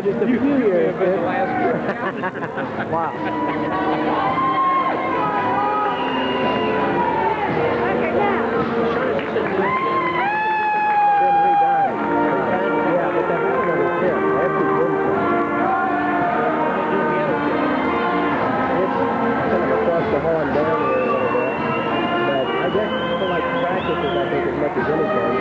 just a few years. But the last year. Wow. The horn down here a little bit, but I guess for like practices, I think as much as anything.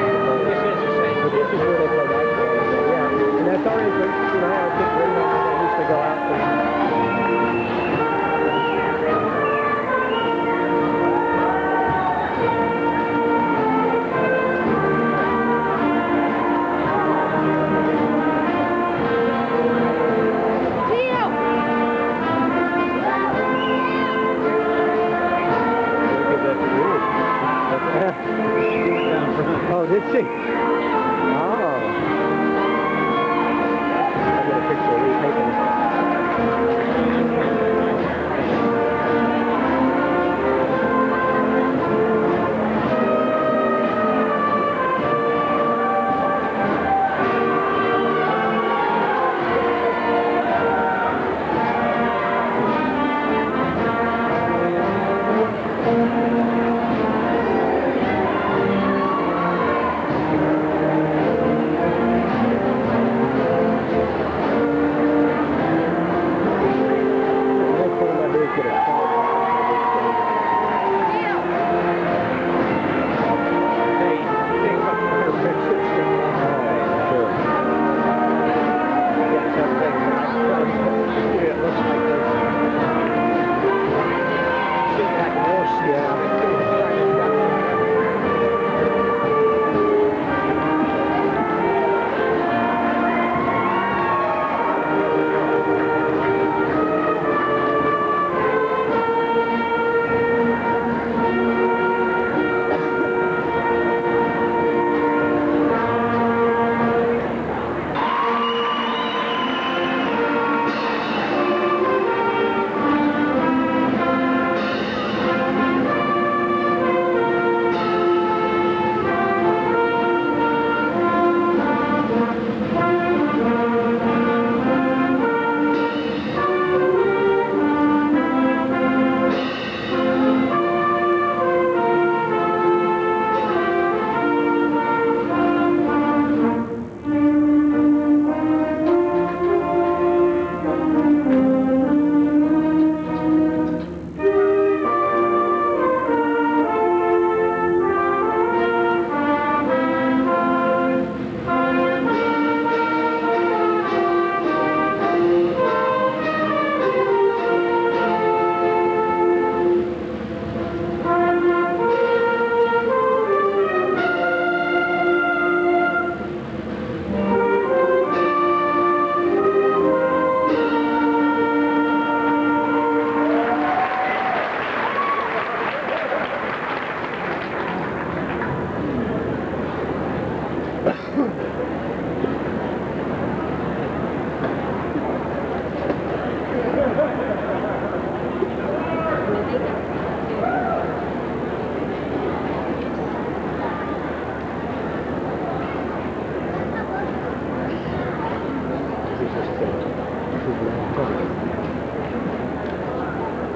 This is the same. But this is where they play basketball. So, yeah, and that's our entrance. You know, our kids really don't used to go out for. Oh, did she? Oh. I got a picture of Lee taking.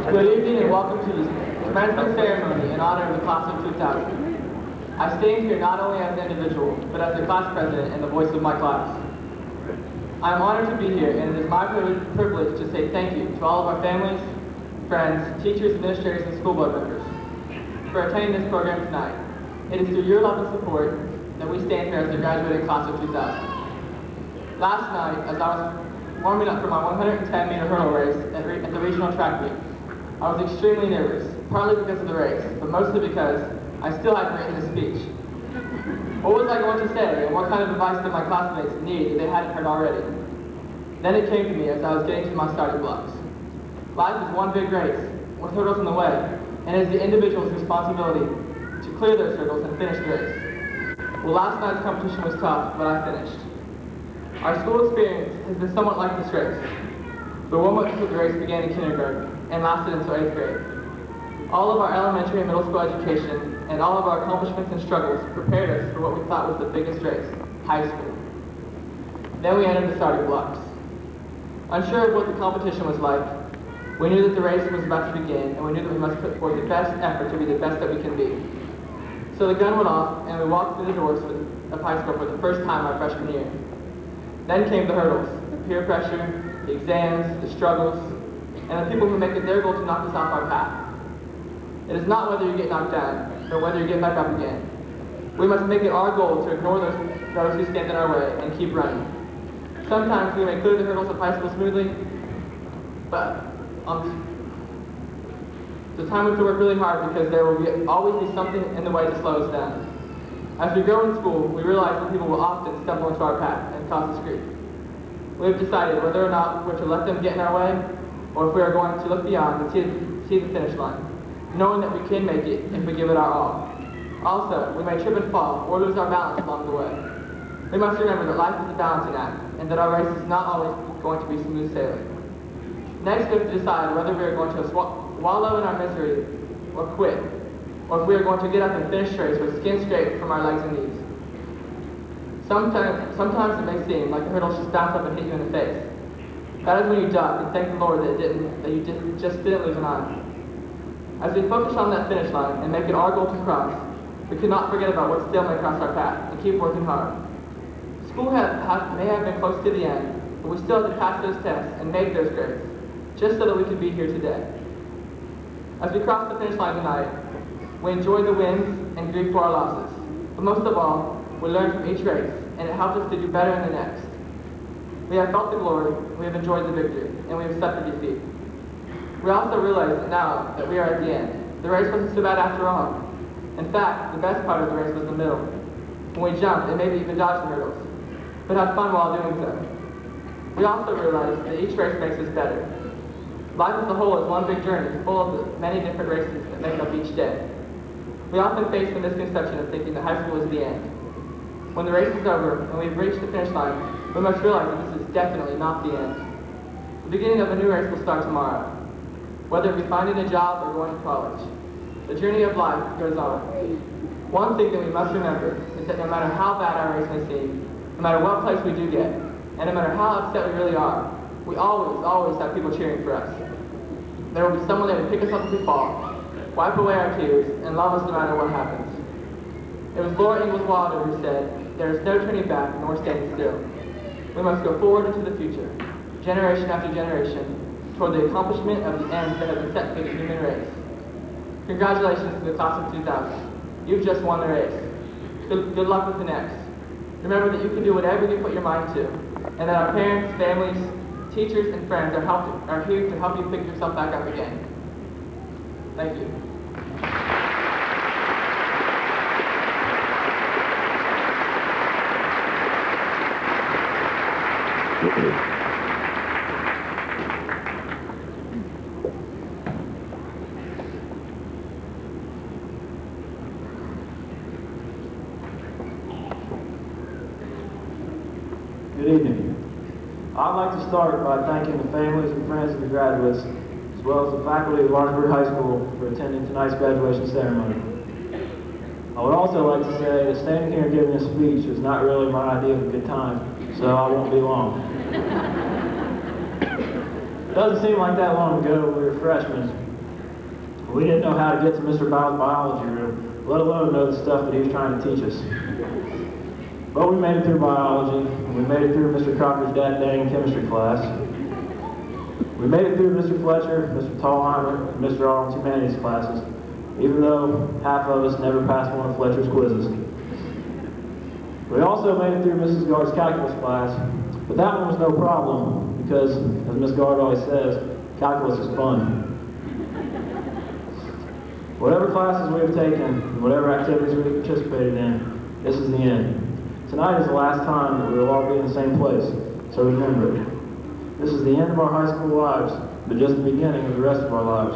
Good evening and welcome to the commencement ceremony in honor of the class of 2000. I stand here not only as an individual, but as the class president and the voice of my class. I am honored to be here, and it is my privilege to say thank you to all of our families, friends, teachers, administrators, and school board members for attending this program tonight. It is through your love and support that we stand here as the graduating class of 2000. Last night, as I was warming up for my 110-meter hurdle race at the regional track meet, I was extremely nervous, partly because of the race, but mostly because I still hadn't written a speech. What was I going to say, and what kind of advice did my classmates need if they hadn't heard already? Then it came to me as I was getting to my starting blocks. Life is one big race, with hurdles in the way, and it is the individual's responsibility to clear those hurdles and finish the race. Well, last night's competition was tough, but I finished. Our school experience has been somewhat like this race. The warm-up to the race began in kindergarten and lasted until 8th grade. All of our elementary and middle school education and all of our accomplishments and struggles prepared us for what we thought was the biggest race, high school. Then we entered the starting blocks. Unsure of what the competition was like, we knew that the race was about to begin, and we knew that we must put forth the best effort to be the best that we can be. So the gun went off, and we walked through the doors of high school for the first time our freshman year. Then came the hurdles, the peer pressure, the exams, the struggles, and the people who make it their goal to knock us off our path. It is not whether you get knocked down, but whether you get back up again. We must make it our goal to ignore those who stand in our way and keep running. Sometimes we may clear the hurdles of high school smoothly, but the time we have to work really hard because there will always be something in the way to slow us down. As we grow in school, we realize that people will often stumble into our path and cause us grief. We have decided whether or not we're to let them get in our way, or if we are going to look beyond and see the finish line, knowing that we can make it if we give it our all. Also, we may trip and fall or lose our balance along the way. We must remember that life is a balancing act, and that our race is not always going to be smooth sailing. Next, we have to decide whether we are going to wallow in our misery or quit, or if we are going to get up and finish the race with skin scraped from our legs and knees. Sometimes it may seem like the hurdles just bounce up and hit you in the face. That is when you duck and thank the Lord that you just didn't lose an eye. As we focus on that finish line and make it our goal to cross, we cannot forget about what still may cross our path and keep working hard. School may have been close to the end, but we still have to pass those tests and make those grades, just so that we can be here today. As we cross the finish line tonight, we enjoy the wins and grieve for our losses. But most of all, we learn from each race, and it helps us to do better in the next. We have felt the glory, we have enjoyed the victory, and we have suffered defeat. We also realize now that we are at the end. The race wasn't so bad after all. In fact, the best part of the race was the middle, when we jumped and maybe even dodged the hurdles, but had fun while doing so. We also realize that each race makes us better. Life as a whole is one big journey, full of the many different races that make up each day. We often face the misconception of thinking that high school is the end. When the race is over and we've reached the finish line, we must realize that this is definitely not the end. The beginning of a new race will start tomorrow, whether it be finding a job or going to college. The journey of life goes on. One thing that we must remember is that no matter how bad our race may seem, no matter what place we do get, and no matter how upset we really are, we always have people cheering for us. There will be someone there to pick us up if we fall, wipe away our tears, and love us no matter what happens. It was Laura Ingalls Wilder who said, "There is no turning back nor standing still." We must go forward into the future, generation after generation, toward the accomplishment of the ends that have been set for the human race. Congratulations to the class of 2000. You've just won the race. Good luck with the next. Remember that you can do whatever you put your mind to, and that our parents, families, teachers, and friends are here to help you pick yourself back up again. Thank you. Good evening. I'd like to start by thanking the families and friends of the graduates, as well as the faculty of Lawrenceburg High School for attending tonight's graduation ceremony. I would also like to say that standing here and giving a speech is not really my idea of a good time, so I won't be long. It doesn't seem like that long ago we were freshmen. We didn't know how to get to Mr. Bowles' biology room, let alone know the stuff that he was trying to teach us. But we made it through biology, and we made it through Mr. Crocker's dang chemistry class. We made it through Mr. Fletcher, Mr. Tallheimer, and Mr. Arnold's humanities classes, even though half of us never passed one of Fletcher's quizzes. We also made it through Mrs. Gard's calculus class, but that one was no problem, because, as Ms. Gard always says, calculus is fun. Whatever classes we have taken, and whatever activities we have participated in, this is the end. Tonight is the last time that we will all be in the same place, so remember it. This is the end of our high school lives, but just the beginning of the rest of our lives.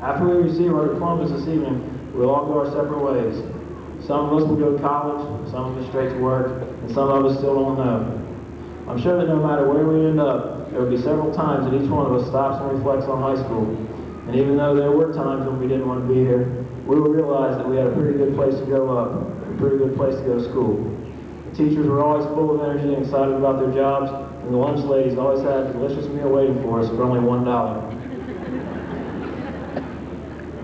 After we receive our diplomas this evening, we'll all go our separate ways. Some of us will go to college, some of us straight to work, and some of us still don't know. I'm sure that no matter where we end up, there will be several times that each one of us stops and reflects on high school. And even though there were times when we didn't want to be here, we will realize that we had a pretty good place to go up, a pretty good place to go to school. The teachers were always full of energy and excited about their jobs, and the lunch ladies always had a delicious meal waiting for us for only $1.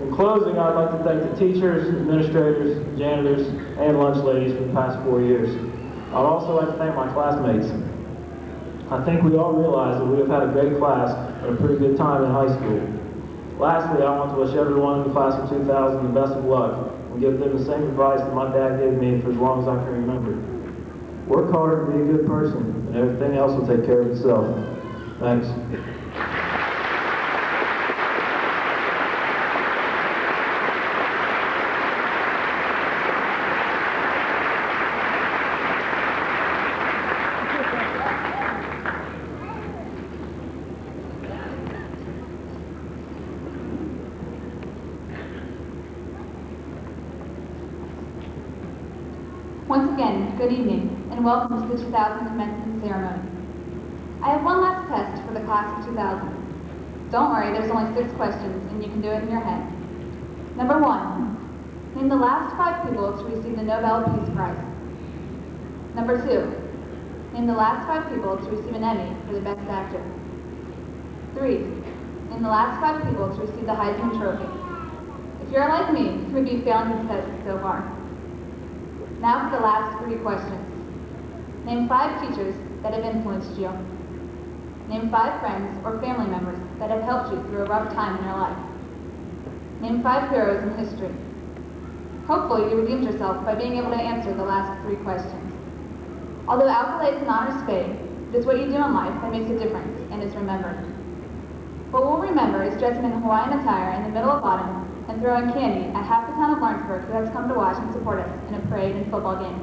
In closing, I'd like to thank the teachers, administrators, janitors, and lunch ladies for the past 4 years. I'd also like to thank my classmates. I think we all realize that we have had a great class and a pretty good time in high school. Lastly, I want to wish everyone in the class of 2000 the best of luck and give them the same advice that my dad gave me for as long as I can remember. Work hard and be a good person, and everything else will take care of itself. Thanks. Once again, good evening, and welcome to the 2000 commencement ceremony. I have one last test for the class of 2000. Don't worry, there's only 6 questions, and you can do it in your head. Number 1, name the last 5 people to receive the Nobel Peace Prize. Number 2, name the last 5 people to receive an Emmy for the Best Actor. 3, name the last 5 people to receive the Heisman Trophy. If you're like me, you would be failing this test so far. Now for the last 3 questions. Name 5 teachers that have influenced you. Name 5 friends or family members that have helped you through a rough time in your life. Name 5 heroes in history. Hopefully you redeemed yourself by being able to answer the last 3 questions. Although accolades and honors fade, it is what you do in life that makes a difference and is remembered. What we'll remember is dressing in Hawaiian attire in the middle of autumn and throwing candy at half the town of Lawrenceburg who has come to watch and support us in a parade and football game.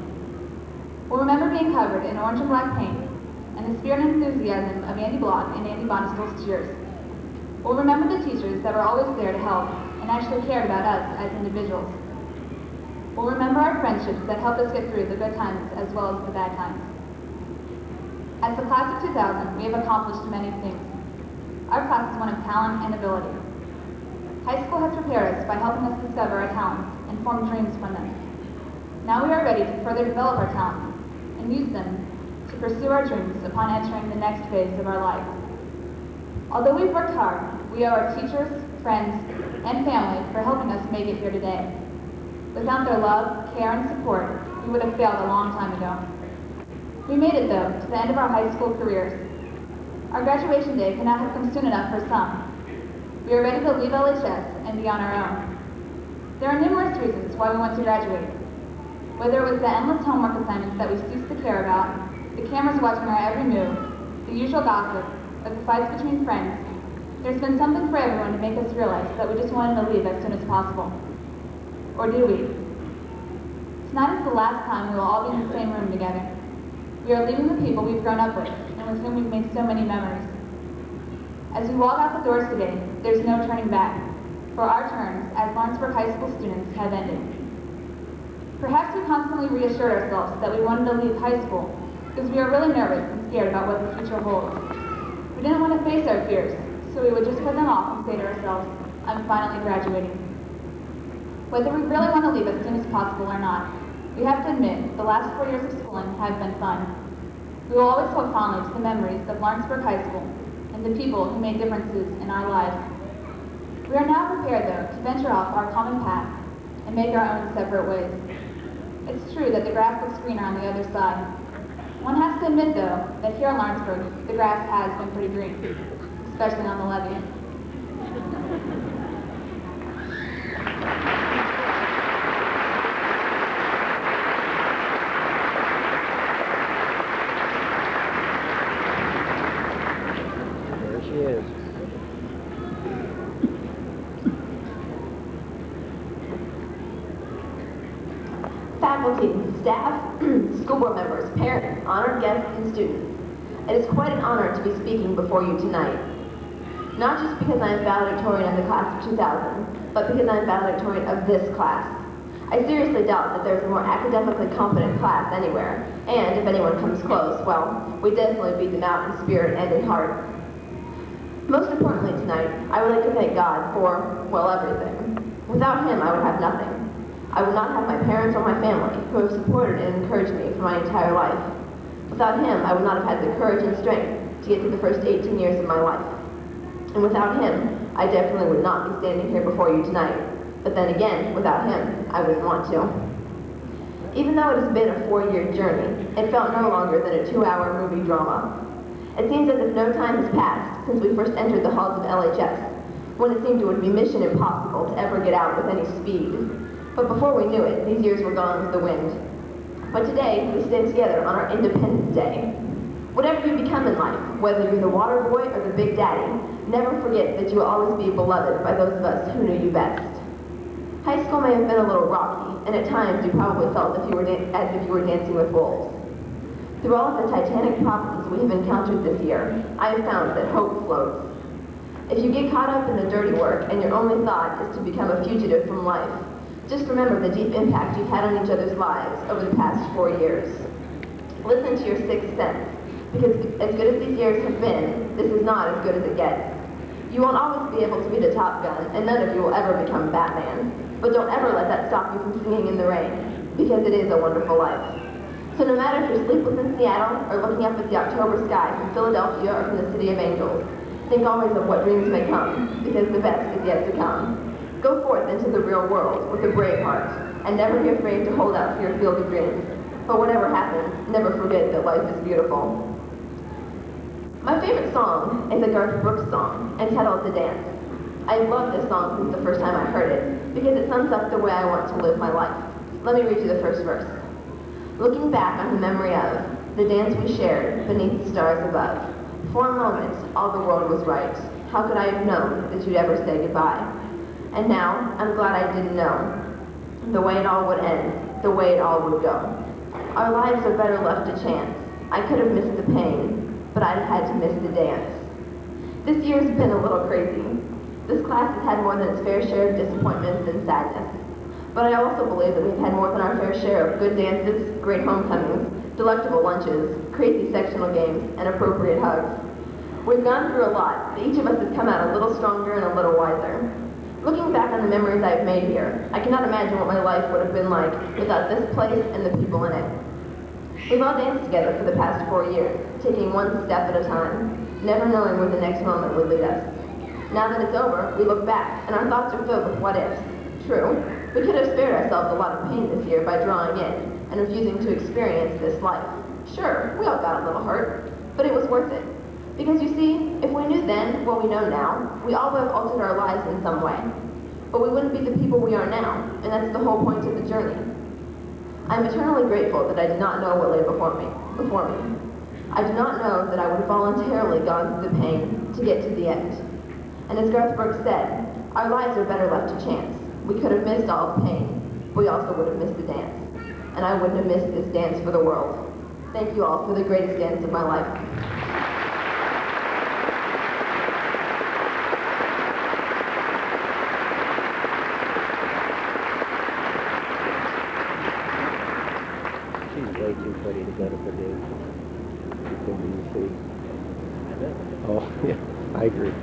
We'll remember being covered in orange and black paint and the spirit and enthusiasm of Andy Block and Andy Bonistol's cheers. We'll remember the teachers that were always there to help and actually cared about us as individuals. We'll remember our friendships that helped us get through the good times as well as the bad times. As the class of 2000, we have accomplished many things. Our class is one of talent and ability. High school has prepared us by helping us discover our talents and form dreams from them. Now we are ready to further develop our talents and use them to pursue our dreams upon entering the next phase of our lives. Although we've worked hard, we owe our teachers, friends, and family for helping us make it here today. Without their love, care, and support, we would have failed a long time ago. We made it, though, to the end of our high school careers. Our graduation day cannot have come soon enough for some. We are ready to leave LHS and be on our own. There are numerous reasons why we want to graduate. Whether it was the endless homework assignments that we ceased to care about, the cameras watching our every move, the usual gossip, or the fights between friends, there's been something for everyone to make us realize that we just wanted to leave as soon as possible. Or do we? Tonight is the last time we will all be in the same room together. We are leaving the people we've grown up with and with whom we've made so many memories. As we walk out the doors today, there's no turning back, for our terms as Lawrenceburg High School students have ended. Perhaps we constantly reassured ourselves that we wanted to leave high school because we are really nervous and scared about what the future holds. We didn't want to face our fears, so we would just put them off and say to ourselves, I'm finally graduating. Whether we really want to leave as soon as possible or not, we have to admit the last 4 years of schooling have been fun. We will always hold fondly to the memories of Lawrenceburg High School and the people who made differences in our lives. We are now prepared, though, to venture off our common path and make our own separate ways. It's true that the grass looks greener on the other side. One has to admit, though, that here in Lawrenceburg, the grass has been pretty green, especially on the levee. There she is. Faculty, staff, school board members, parents, honored guests, and students. It is quite an honor to be speaking before you tonight. Not just because I am valedictorian of the class of 2000, but because I am valedictorian of this class. I seriously doubt that there's a more academically competent class anywhere, and if anyone comes close, well, we definitely beat them out in spirit and in heart. Most importantly tonight, I would like to thank God for, well, everything. Without Him, I would have nothing. I would not have my parents or my family, who have supported and encouraged me for my entire life. Without him, I would not have had the courage and strength to get to the first 18 years of my life. And without him, I definitely would not be standing here before you tonight. But then again, without him, I wouldn't want to. Even though it has been a 4-year journey, it felt no longer than a 2-hour movie drama. It seems as if no time has passed since we first entered the halls of LHS, when it seemed it would be mission impossible to ever get out with any speed. But before we knew it, these years were gone with the wind. But today, we stand together on our Independence Day. Whatever you become in life, whether you're the water boy or the big daddy, never forget that you will always be beloved by those of us who knew you best. High school may have been a little rocky, and at times you probably felt as if you were dancing with wolves. Through all of the titanic problems we have encountered this year, I have found that hope floats. If you get caught up in the dirty work and your only thought is to become a fugitive from life, just remember the deep impact you've had on each other's lives over the past 4 years. Listen to your sixth sense, because as good as these years have been, this is not as good as it gets. You won't always be able to be the Top Gun, and none of you will ever become Batman. But don't ever let that stop you from singing in the rain, because it is a wonderful life. So no matter if you're sleepless in Seattle, or looking up at the October sky from Philadelphia or from the City of Angels, think always of what dreams may come, because the best is yet to come. Go forth into the real world with a brave heart, and never be afraid to hold out for your field of dreams. But whatever happens, never forget that life is beautiful. My favorite song is a Garth Brooks song, entitled "To Dance." I love this song since the first time I heard it, because it sums up the way I want to live my life. Let me read you the first verse. Looking back on the memory of the dance we shared beneath the stars above, for a moment, all the world was right. How could I have known that you'd ever say goodbye? And now, I'm glad I didn't know the way it all would end, the way it all would go. Our lives are better left to chance. I could have missed the pain, but I'd have had to miss the dance. This year's been a little crazy. This class has had more than its fair share of disappointments and sadness. But I also believe that we've had more than our fair share of good dances, great homecomings, delectable lunches, crazy sectional games, and appropriate hugs. We've gone through a lot, but each of us has come out a little stronger and a little wiser. Looking back on the memories I've made here, I cannot imagine what my life would have been like without this place and the people in it. We've all danced together for the past 4 years, taking one step at a time, never knowing where the next moment would lead us. Now that it's over, we look back, and our thoughts are filled with what-ifs. True, we could have spared ourselves a lot of pain this year by drawing in and refusing to experience this life. Sure, we all got a little hurt, but it was worth it. Because you see, if we knew then what we know now, we all would have altered our lives in some way. But we wouldn't be the people we are now, and that's the whole point of the journey. I'm eternally grateful that I did not know what lay before me. I do not know that I would have voluntarily gone through the pain to get to the end. And as Garth Brooks said, our lives are better left to chance. We could have missed all the pain, but we also would have missed the dance. And I wouldn't have missed this dance for the world. Thank you all for the greatest dance of my life. She's way too pretty to go to Purdue. She could be, you see. Oh, yeah, I agree.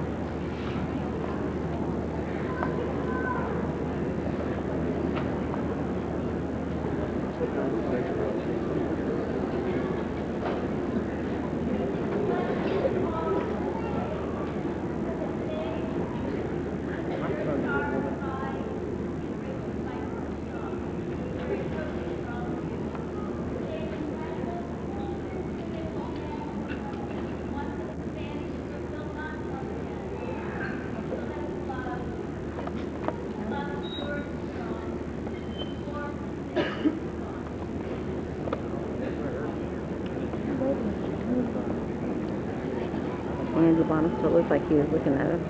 Andrew Bonner still looks like he was looking at us.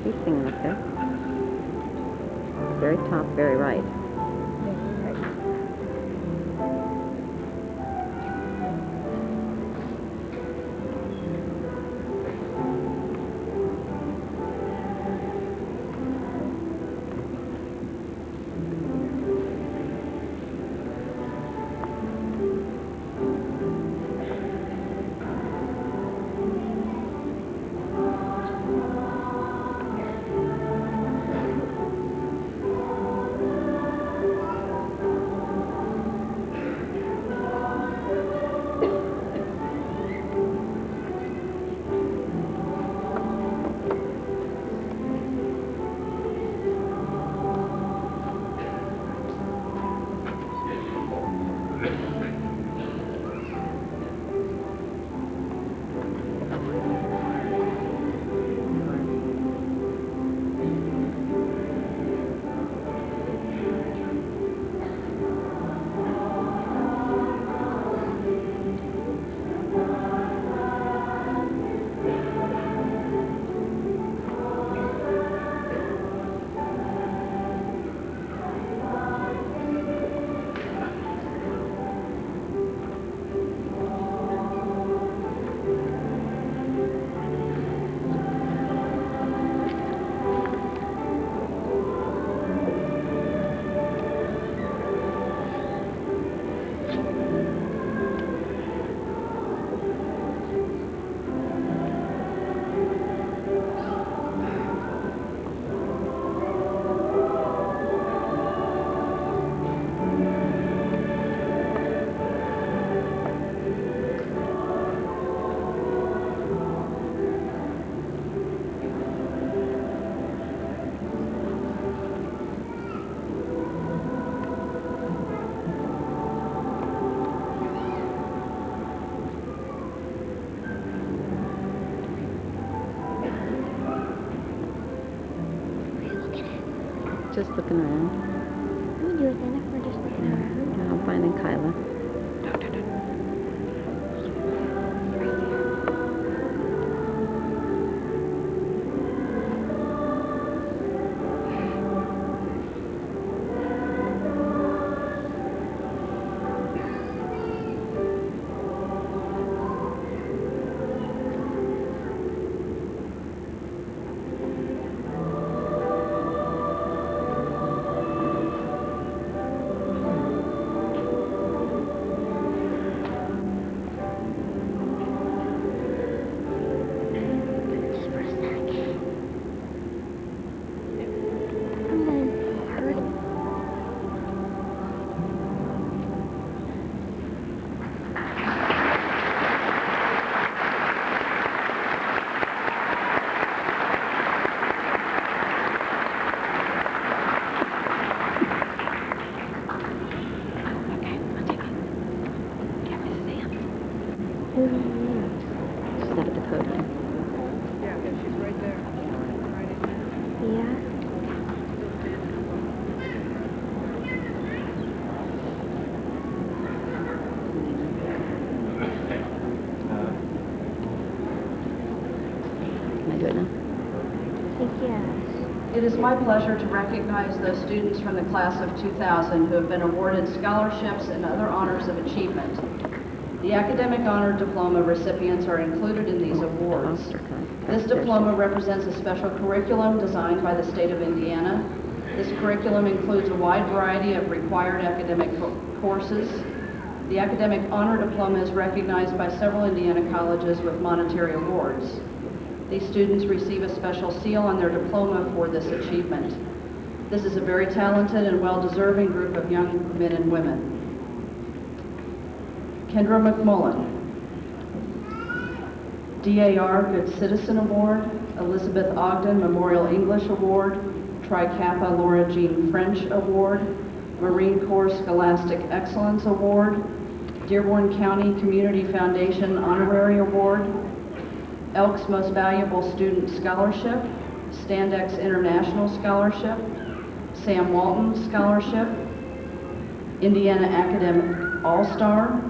He's singing up there. Very top, very right. Just looking around. What would you do then if we're just looking around? I'm finding Kyla. She's up at the podium. Yeah. Can I do it now? Yes. It is my pleasure to recognize those students from the class of 2000 who have been awarded scholarships and other honors of achievement. The academic honor diploma recipients are included in these awards. This diploma represents a special curriculum designed by the state of Indiana. This curriculum includes a wide variety of required academic courses. The academic honor diploma is recognized by several Indiana colleges with monetary awards. These students receive a special seal on their diploma for this achievement. This is a very talented and well-deserving group of young men and women. Kendra McMullen, DAR Good Citizen Award, Elizabeth Ogden Memorial English Award, Tri Kappa Laura Jean French Award, Marine Corps Scholastic Excellence Award, Dearborn County Community Foundation Honorary Award, Elk's Most Valuable Student Scholarship, Standex International Scholarship, Sam Walton Scholarship, Indiana Academic All-Star,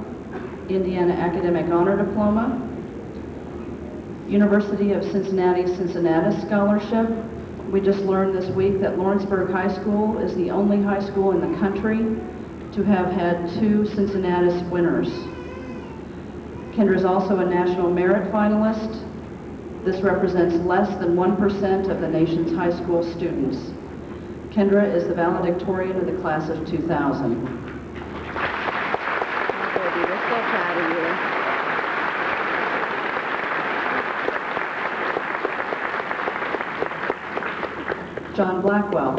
Indiana Academic Honor Diploma, University of Cincinnati Scholarship. We just learned this week that Lawrenceburg High School is the only high school in the country to have had 2 Cincinnati winners. Kendra is also a National Merit finalist. This represents less than 1% of the nation's high school students. Kendra is the valedictorian of the class of 2000. We're so proud of you. John Blackwell,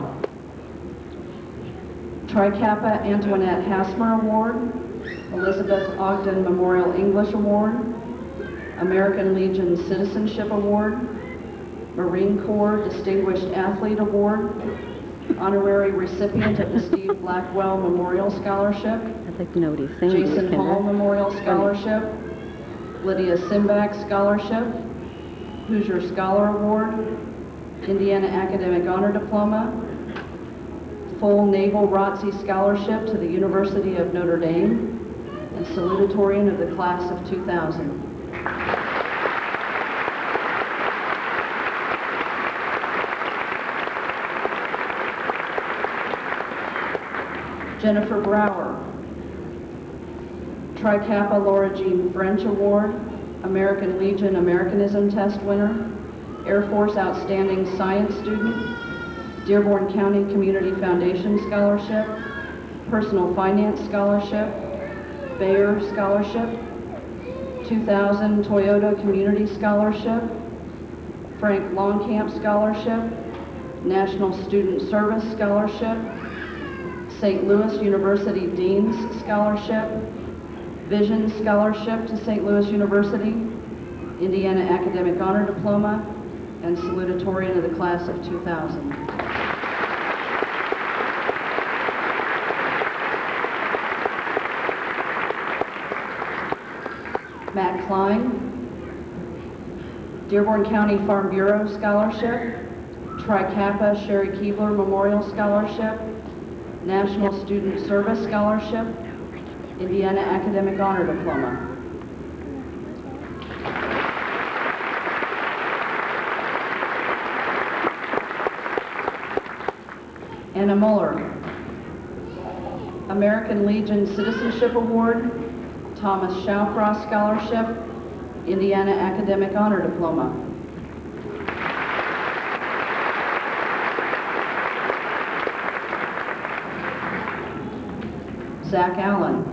Tri Kappa Antoinette Hasmer Award, Elizabeth Ogden Memorial English Award, American Legion Citizenship Award, Marine Corps Distinguished Athlete Award, honorary recipient of the Steve Blackwell Memorial Scholarship, I'd like to know what he's saying. Jason Hall Memorial Scholarship, Lydia Simbach Scholarship, Hoosier Scholar Award, Indiana Academic Honor Diploma, full Naval ROTC Scholarship to the University of Notre Dame, and salutatorian of the class of 2000. Jennifer Brower, Tri Kappa Laura Jean French Award, American Legion Americanism Test winner, Air Force Outstanding Science student, Dearborn County Community Foundation Scholarship, Personal Finance Scholarship, Bayer Scholarship, 2000 Toyota Community Scholarship, Frank Longcamp Scholarship, National Student Service Scholarship, St. Louis University Dean's Scholarship, Vision Scholarship to St. Louis University, Indiana Academic Honor Diploma, and salutatorian of the class of 2000. Matt Klein, Dearborn County Farm Bureau Scholarship, Tri Kappa Sherry Keebler Memorial Scholarship, National Student Service Scholarship, Indiana Academic Honor Diploma. Anna Muller, American Legion Citizenship Award, Thomas Shawcross Scholarship, Indiana Academic Honor Diploma. Zach Allen,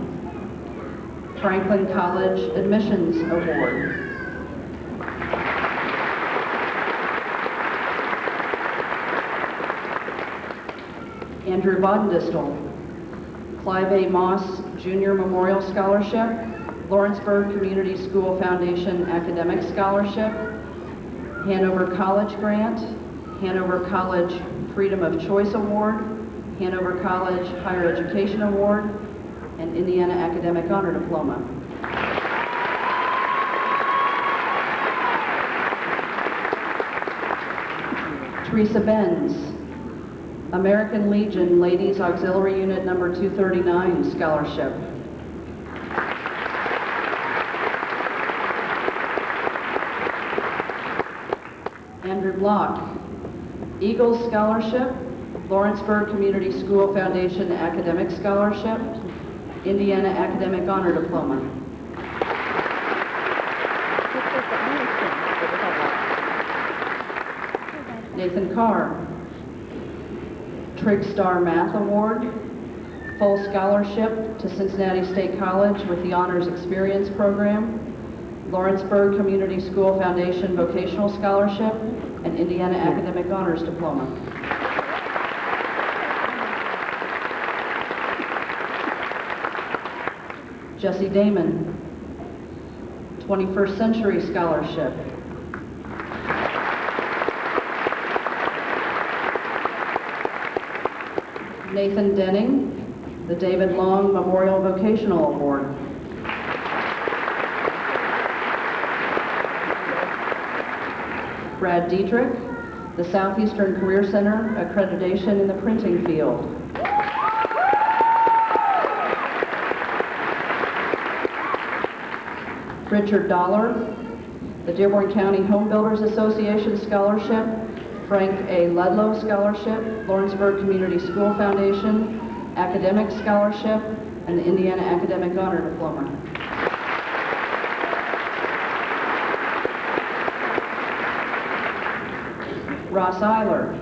Franklin College Admissions Award. Andrew Bodendistel, Clive A. Moss Junior Memorial Scholarship, Lawrenceburg Community School Foundation Academic Scholarship, Hanover College Grant, Hanover College Freedom of Choice Award, Hanover College Higher Education Award, and Indiana Academic Honor Diploma. Teresa Benz, American Legion Ladies Auxiliary Unit Number 239 Scholarship. Andrew Block, Eagles Scholarship, Lawrenceburg Community School Foundation Academic Scholarship, Indiana Academic Honor Diploma. Nathan Carr, Trig Star Math Award, full scholarship to Cincinnati State College with the Honors Experience Program, Lawrenceburg Community School Foundation Vocational Scholarship, and Indiana Academic Honors Diploma. Jesse Damon, 21st Century Scholarship. Nathan Denning, the David Long Memorial Vocational Award. Brad Dietrich, the Southeastern Career Center Accreditation in the Printing Field. Richard Dollar, the Dearborn County Home Builders Association Scholarship, Frank A. Ludlow Scholarship, Lawrenceburg Community School Foundation, Academic Scholarship, and the Indiana Academic Honor Diploma. Ross Eiler,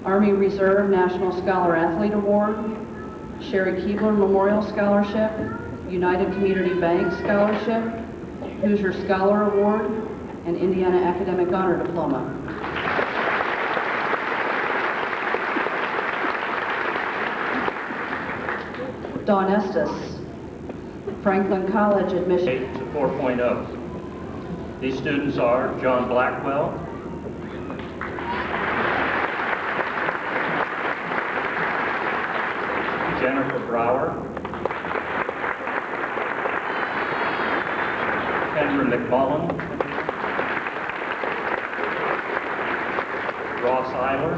Army Reserve National Scholar Athlete Award, Sherry Keebler Memorial Scholarship, United Community Bank Scholarship, Hoosier Scholar Award, and Indiana Academic Honor Diploma. Don Estes, Franklin College Admission. 8 to 4.0. These students are John Blackwell, Jennifer Brower, Kendra McMullen, Ross Eiler,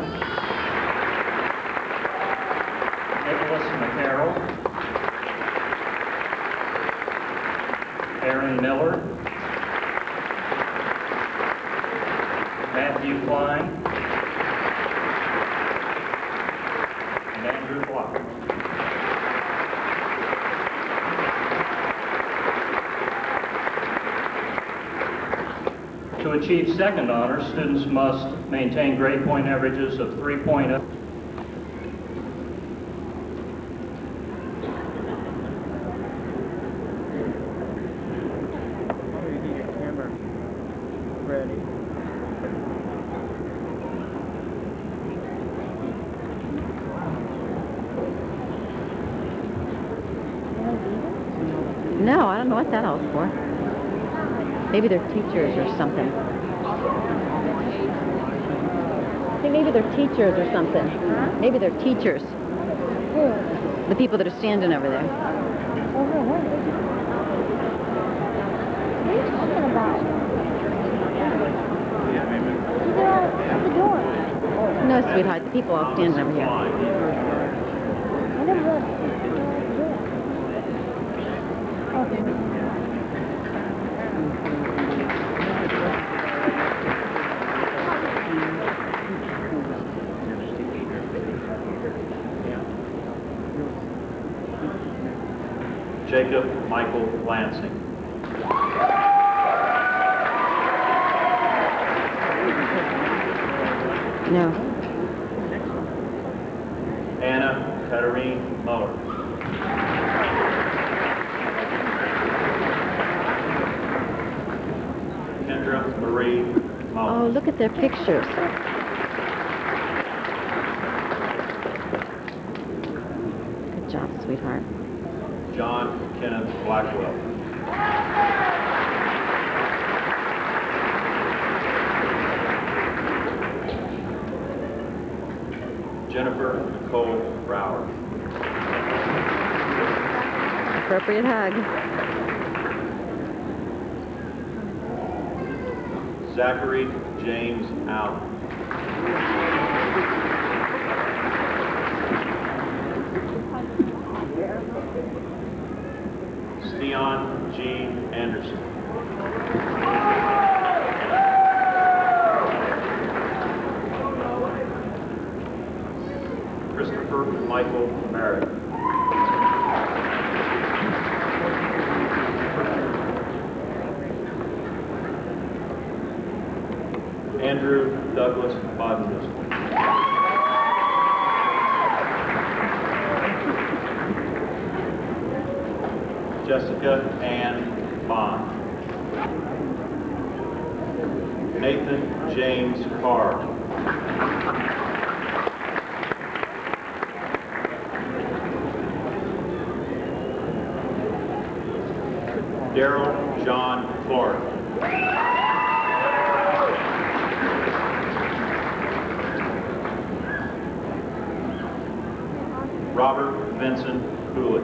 Nicholas McCarroll, Aaron Miller, Matthew Klein, and Andrew Block. To achieve second honor, students must maintain grade point averages of 3.0. No, I don't know what that all's for. Maybe they're teachers or something. I think maybe they're teachers or something. Huh? Maybe they're teachers. Who? The people that are standing over there. Over what? What are you talking about? They're out at the door. No, sweetheart, the people all standing over here. I never left. Jacob Michael Lansing. No. Anna Katarine Muller. Kendra Marie Muller. Oh, look at their pictures. Good job, sweetheart. John Kenneth Blackwell. Jennifer Nicole Brower. Appropriate hug. Zachary James Allen. Steon G. Anderson. Christopher Michael Merritt. Andrew Douglas Bodden. Jessica Ann Bond. Nathan James Carr. Daryl John Clark. Robert Vincent Cooley.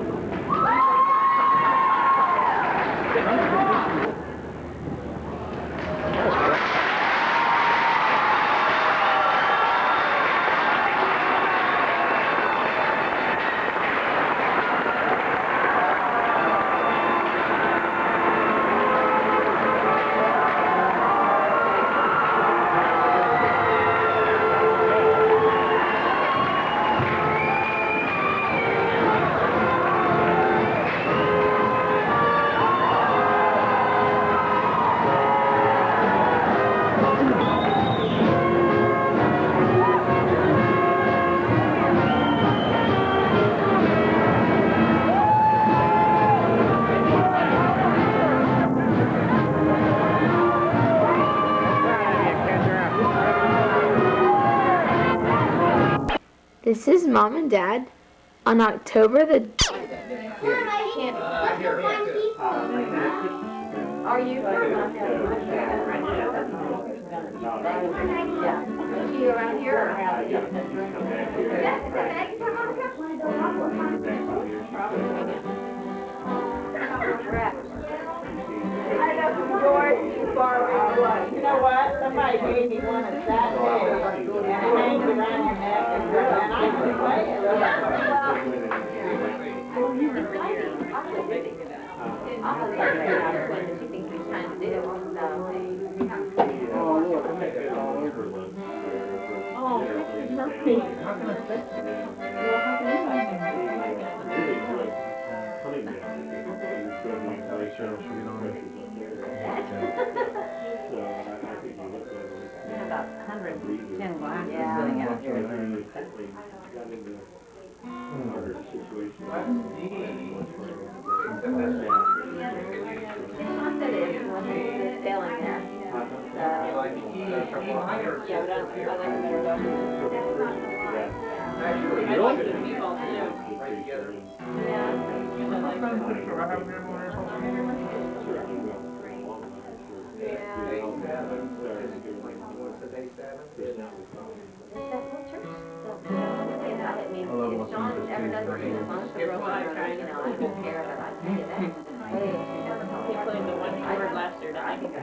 This is Mom and Dad on October the... Are you? Are you around I know some doors too far away. You know what? Somebody gave me one of that big, and it hangs around your neck, and I can play it. Oh, look, I make it all over the... Oh, nothing. How can I fix it? Well, how can you make About 110 glasses sitting out here.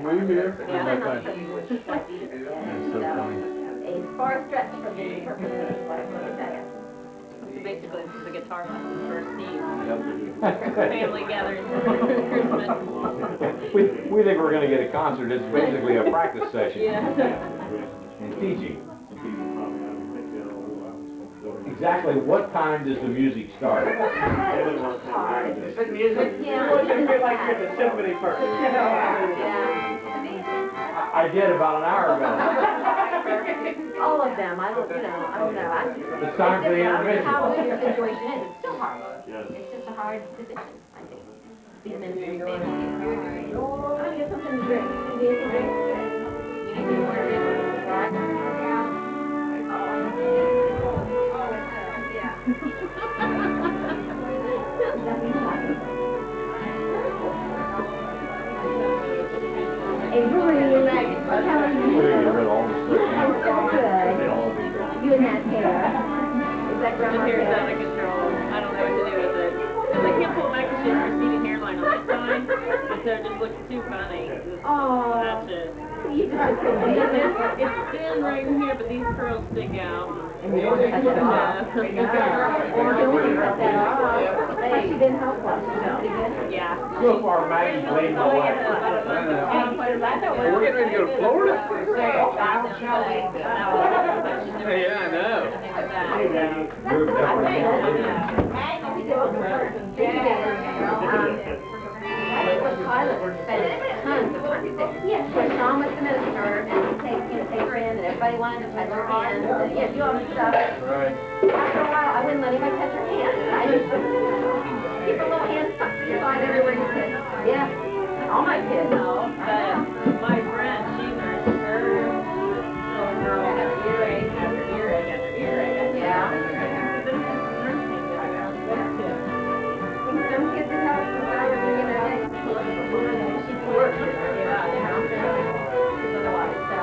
Were you here? Yeah. That's so funny. far stretch from the purpose of this life, let me tell you. So basically, this is a guitar lesson for Steve. Yep. Family gathering for Christmas. We think we're going to get a concert. It's basically a practice session. Yeah. And teaching. Exactly what time does the music start? But music, Yeah. well, you feel like you're the symphony first. Yeah. I did about an hour ago. All of them, I don't know. It's time for the intermission. How good your situation is, it's still hard. It's just a hard position, I think. Being in the family, it's very, very hard. I'm gonna get something to drink. You need anything to drink? You need to order it. Hey, Marie, how are you? We're going to get rid of all the stuff. I'm so good. You and that hair. Is that The grandma's hair's out hair? of control. I don't know what to do with it. Because I can't pull back the shit receding hairline on this side. And so it just looks too funny. Oh. That's it. You just couldn't believe it. It's thin right here, but these curls stick out. And you don't touch it off. Or don't you cut that off. Hey, she didn't help us. Pretty good. Yeah. So far, Maggie's leading the way. We're getting ready to go to Florida? Yeah, I know. Pilot spent tons of money there. Yes, so Sean was the minister, and he'd take her in, and everybody wanted to touch her hand, and do all this stuff. Right. After a while, I wouldn't let anybody touch her hand. I just keep her little hand stuck to your side everywhere you sit. Yeah, all my kids. No, but my friend, she nursed her little girl had earache after earache after earache. Yeah. Some kids that have some power in their day. She works. Otherwise, so.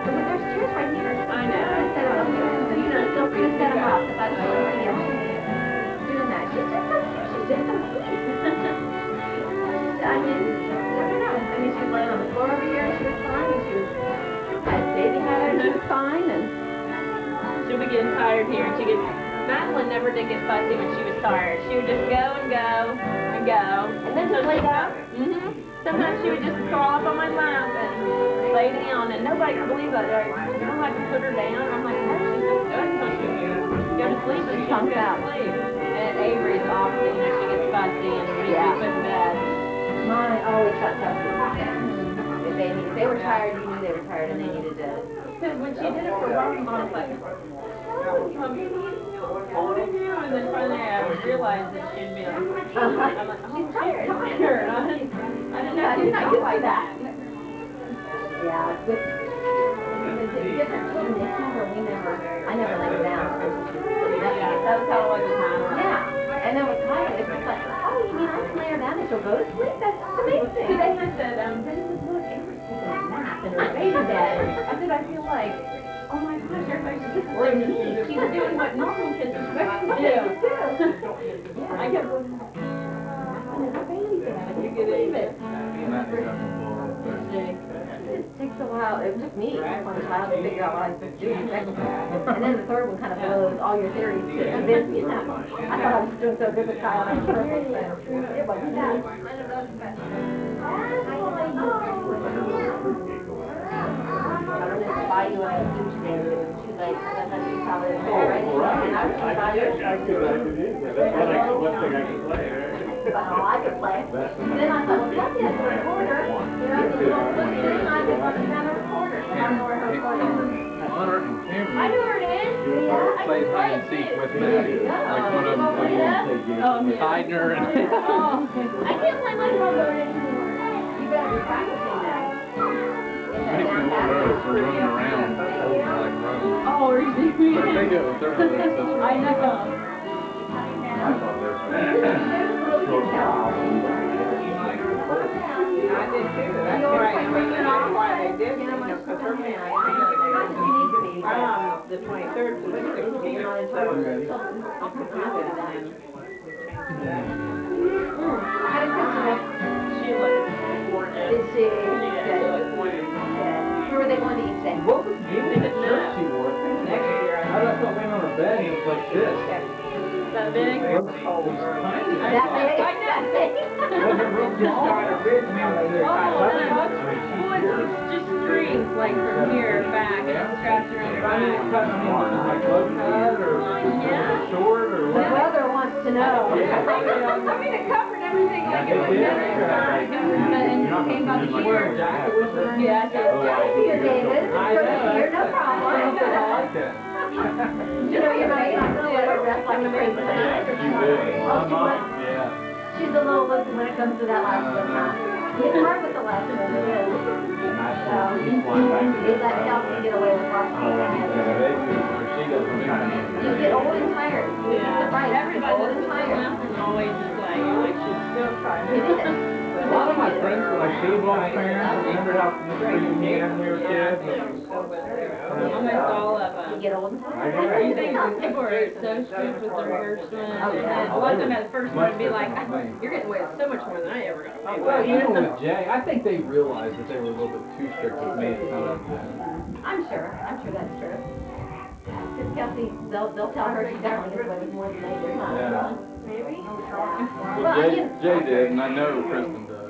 But there's chairs right here. I know. Set them up here. So, feel free to set them up. If I don't know anybody else doing that. She's just so sweet. I mean, I don't know. I mean, she was laying on the floor over here, and she was fine, and she had baby hair, and she was fine, and She'll be getting tired here, and she gets. Madeline never did get fussy when she was tired. She would just go and go and go. and then just lay down. Sometimes she would just crawl up on my lap and lay down, and nobody could believe it. I had to put her down. I'm like, no, she's just good until she would go to sleep, and she Chunks goes out. to sleep. And Avery's opposite, she gets fussy and we Yeah. sleep in bed. Mine always got fussy. If they were tired, you knew they were tired, and they needed to. Because when she did it for Robin, I was like, holding you, and then finally I realized that she'd be like, I'm like, oh, she's tired. I didn't know she's not like that. Yeah, it's different children, they never, I never laid her down. That was how it was with mine. Yeah, and then with Kaya, it's just like, oh, you mean I can lay her down and she'll go to sleep? That's amazing. Today I said, Look, Amber's taking a nap in her baby bed. I said, I feel like, oh my gosh, everybody's just like me. she's doing what normal kids are supposed to do. Yeah. I kept In her baby bed. You get it. It takes a while, it took me one child to figure out what I was doing second time. And then the third one kind of blows all your theories to convince me that I thought I was doing so good with child, I was perfect, but it wasn't that. I don't know, buy you a huge thing, she's like, that's she's probably right, and I was going to buy you a One thing I can play. all I could play. Then I thought, well, Kathy has a recorder. Then I could understand a recorder. So I know where her recorder is. Hunter and Cameron I know where it is. Yeah, I played can hide and play seek it. with Maddie. Like one of them was hiding her and I can't play my trombone anymore. You better be practicing that. they're running around holding her like running. Oh, are you serious? They do it with their brother and sister. I know. I thought there was I did too, that's right. Why they did, because her the 23rd to the 16th, so She looks gorgeous. Did she? Good. Where were they going to eat today? what was you like this. Is that big? That big? That big? Just started originally. Oh, no. Well, it's just strings, like from here back, and straps around the back. Like low cut or short or The what? weather wants to know. I mean, it covered everything like it was and came by the short. Yeah, I did. Here, David. Here, no problem. You know, you're not gonna let her rest like a crazy tonight. She's a little loopy when it comes to that last one, huh? It's hard with the last one, it is. So, they let Kelsey get away with lots of You get old and tired. Yeah. Right, Everybody old and that's tired. always is like she's still trying. It is. A lot of my friends were like baseball fans. Remember out in the street when we were kids? Almost all of them. You get old and tired. You think people are so strict with their first one, and a lot of them at the first one would be like, you're getting away with so much more than I ever got away with. Well, even with Jay, I think they realized that they were a little bit too strict with me at times. I'm sure that's true. Because Kelsey, they'll tell her she definitely gets away with more than they do, huh? Yeah. Maybe? Well, Jay did, and I know Kristen does.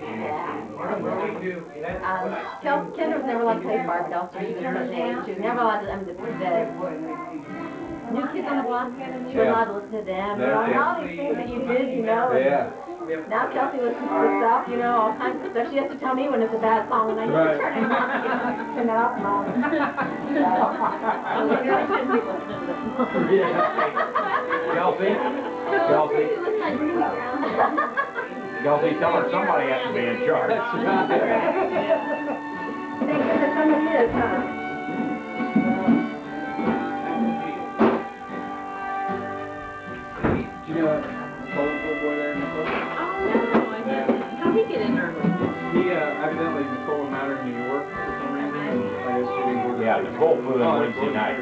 Kendra was never allowed to play bar Kelsey. She was such an age. She was never allowed to, New Kids on the Block, she was allowed to listen to them. You know, and all these things that you did, you know. Yeah. Now Kelsey listens to stuff, you know, all kinds of stuff. She has to tell me when it's a bad song, and I need to turn it off. You know, turn that off, Mom. Kelsey, tell her somebody has to be in charge. Thank goodness somebody is, huh? Do you know Cole's little boy there in the book? Oh no, I didn't. How'd he get in early? He evidently Nicole and Matter in New York for some reason. I guess she didn't go. Yeah, Nicole flew in Wednesday night,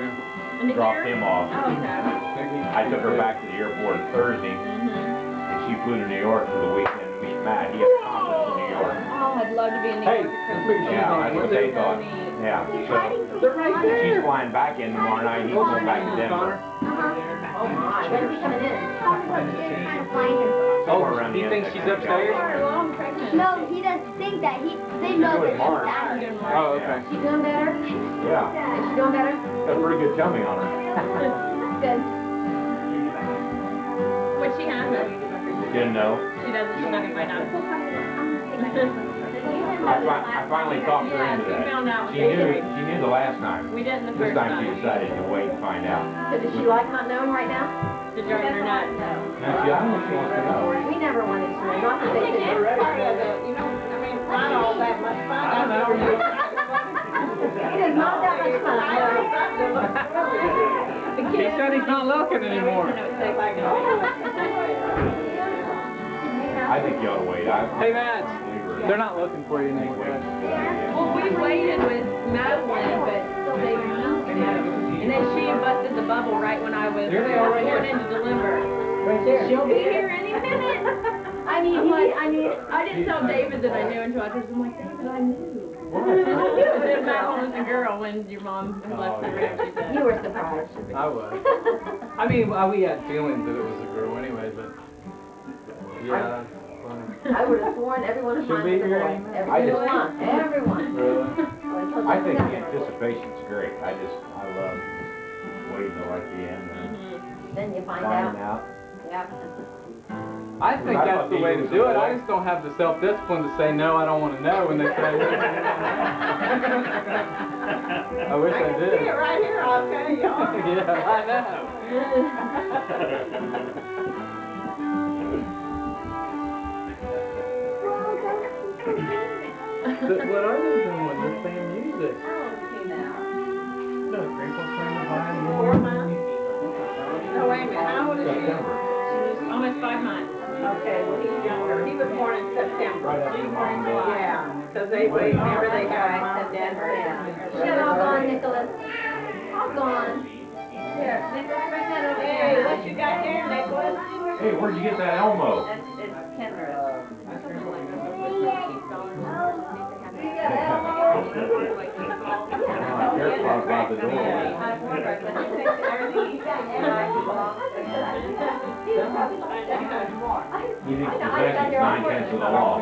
dropped him off. Oh, okay. I took her back to the airport Thursday, and she flew to New York for the weekend to meet Matt. He has a conference in New York. Oh, I'd love to be in New York at Christmas. Yeah, that's what they thought. Yeah, so They're right there. she's flying back in tomorrow night. He's going back to Denver. Oh my, when's he coming in? Somewhere around the He thinks she's upstairs? No, he doesn't think that. They know that he's down here. Oh, okay. She doing better? Yeah, Is she doing better? got a pretty good tummy on her. Good. What'd she have? Didn't know. She's not gonna find out. I finally talked her into Yeah, she found out. that. She knew the last time. We didn't the This first time she time. decided to wait and find out. So does she like not knowing right now? Did you already know? Now, see, I don't know if she wants to know. We never wanted to know, not that they did. Not all that much fun. I know. It is not that much fun. He said he's not looking anymore. I think you ought to wait. Hey, Matt. They're not looking for you anymore. Well, we waited with Madeline, but they moved it. And then she busted the bubble right when I was going in to deliver. Right there. She'll be here any minute. I didn't tell David that I knew until I told him, I'm like, David, I knew. What? That Madeline was a girl when your mom left the room, she said. You were surprised. I was. I mean, we had feelings that it was a girl anyway, but yeah. I would have sworn everyone of She'll mine be was a here boy. any minute. Everyone. Everyone. Really? I think the anticipation's great. I love waiting till like the end and Then you find finding out. out. Yep. I think that's the way to do it. I just don't have the self-discipline to say no, I don't want to know when they say I wish I did. See it right here, I'll tell you. Yeah, I know. What are they doing? They're playing music. No, Grateful's playing the violin. 4 months. Oh, wait a minute, how old is she? September. She's almost 5 months. Okay, well, he's younger. He was born in September. Right after the mom died. Yeah, because remember they got him in Denver. Shut all gone, Nicholas. All gone. Here, Nicholas, bring that over here. Hey, what you got there, Nicholas? Hey, where'd you get that Elmo? It's Kendra. Careful about the door. You think possession is 9/10 of the law?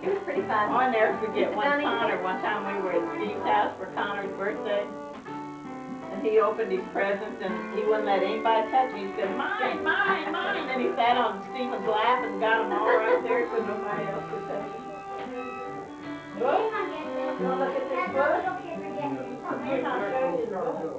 It was pretty fun. I'll never forget one time we were at Steve's house for Connor's birthday. And he opened his presents and he wouldn't let anybody touch him. He said, mine, mine, mine. And he sat on Stephen's lap and got them all right there so nobody else could touch him. Look, you want to look at this book? I'll show you the book.